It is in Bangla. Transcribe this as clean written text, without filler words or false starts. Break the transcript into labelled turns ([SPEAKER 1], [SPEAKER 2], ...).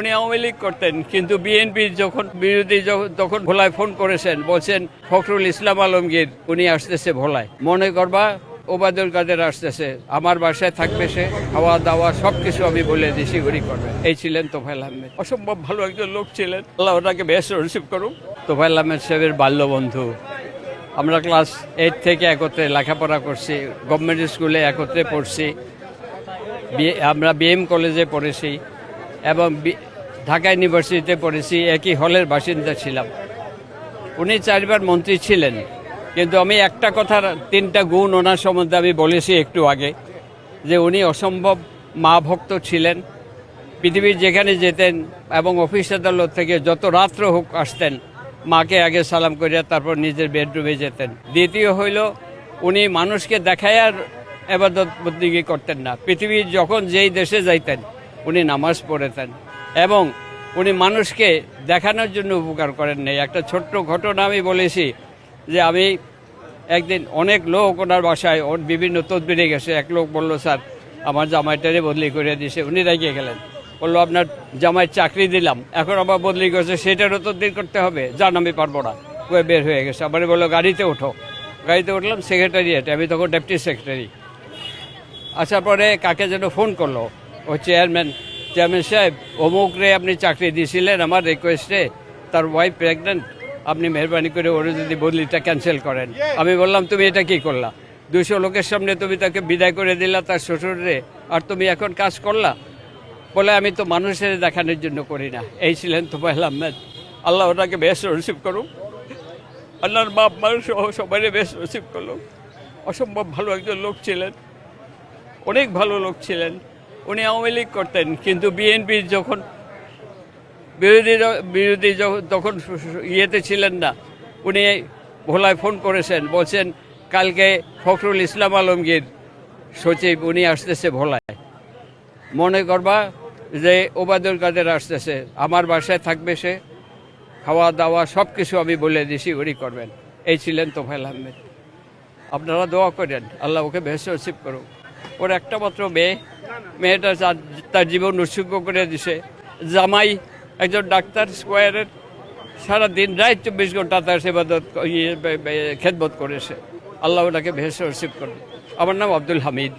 [SPEAKER 1] উনি আওয়ামী লীগ করতেন, কিন্তু বিএনপি যখন বিরোধী তখন ভোলায় ফোন করেছেন, বলছেন ফখরুল ইসলাম আলমগীর উনি আসতেছে ভোলায়, মনে করবা ওবায়দুল কাদের আসতেছে, আমার বাসায় থাকবে সে, খাওয়া দাওয়া সবকিছু আমি বলে দিছি উনি করবে। এই ছিলেন তোফায়েল আহমেদ, অসম্ভব ভালো একজন লোক ছিলেন, আল্লাহ ওনাকে বেশ রিসিভ করুন। তোফায়েল আহমেদ সাহেবের বাল্যবন্ধু, আমরা ক্লাস 8 থেকে একত্রে লেখাপড়া করছি, গভর্নমেন্ট স্কুলে একত্রে পড়ছি, আমরা বিএম কলেজে পড়েছি এবং ঢাকা ইউনিভার্সিটিতে পড়েছি, একই হলের বাসিন্দা ছিলাম। উনি 4 বার মন্ত্রী ছিলেন, কিন্তু আমি একটা কথার 3টা গুণ ওনার সম্বন্ধে আমি বলেছি একটু আগে, যে উনি অসম্ভব মা ভক্ত ছিলেন। পৃথিবীর যেখানে যেতেন এবং অফিস আদালত থেকে যত রাত্র হোক আসতেন, মাকে আগে সালাম করিয়া তারপর নিজের বেডরুমে যেতেন। দ্বিতীয় হইল, উনি মানুষকে দেখায় আর ইবাদত বন্দেগী করতেন না। পৃথিবীর যখন যেই দেশে যাইতেন উনি নামাজ পড়েতেন এবং উনি মানুষকে দেখানোর জন্য উপকার করেন নাই। একটা ছোট্ট ঘটনা আমি বলেছি যে আমি একদিন অনেক লোক ওনার বাসায় বিভিন্ন তদবিরে গেছে। এক লোক বলল, স্যার আমার জামাইটারে বদলি করে দিয়েছে। উনি রেগে গেলেন, বললো আপনার জামাই চাকরি দিলাম, এখন আবার বদলি করেছে, সেটারও তদবির করতে হবে, জান আমি পারবো না, কয়ে বের হয়ে গেছে। আবার বললো গাড়িতে ওঠো, গাড়িতে উঠলাম, সেক্রেটারিয়েট, আমি তখন ডেপুটি সেক্রেটারি। আসার পরে কাকে যেন ফোন করলো, ও চেয়ারম্যান সাহেব, অমুক রে আপনি চাকরি দিয়েছিলেন আমার রিকোয়েস্টে, তার ওয়াইফ প্রেগনেন্ট, আপনি মেহরবানি করে ওরা যদি বদলিটা ক্যান্সেল করেন। আমি বললাম, তুমি এটা কি করলা? 200 লোকের সামনে তুমি তাকে বিদায় করে দিলা, তার শ্বশুরে, আর তুমি এখন কাজ করলা? বলে, আমি তো মানুষের দেখানোর জন্য করি না। এই ছিলেন তোফায়েল আহমেদ, আল্লাহ ওনাকে বেশ রিসিভ করুক, আল্লাহর বাপ মা সহ সবাই বেশ রিসিভ করলো। অসম্ভব ভালো একজন লোক ছিলেন, অনেক ভালো লোক ছিলেন। উনি আওয়ামী লীগ করতেন, কিন্তু বিএনপি যখন বিরোধী তখন ইয়েতে ছিলেন না, উনি ভোলায় ফোন করেছেন, বলছেন কালকে ফখরুল ইসলাম আলমগীর সচিব উনি আসতেছে ভোলায়, মনে করবা যে ওবায়দুল কাদের আসতেছে, আমার বাসায় থাকবে সে, খাওয়া দাওয়া সব কিছু আমি বলে দিছি উনি করবেন। এই ছিলেন তোফায়েল আহমেদ। আপনারা দোয়া করেন, আল্লাহ ওকে বেশ নসিব করুক। ওর একটা মাত্র মেয়েটা তার জীবন উৎসর্গ করে দিছে। জামাই একজন ডাক্তার, স্কোয়ারের, সারা দিন রাত 24 ঘন্টা তার সেবাদত খেদমত করেছে। আল্লাহ ওনাকে বেশ নসিব করুন। আমার নাম আব্দুল হামিদ।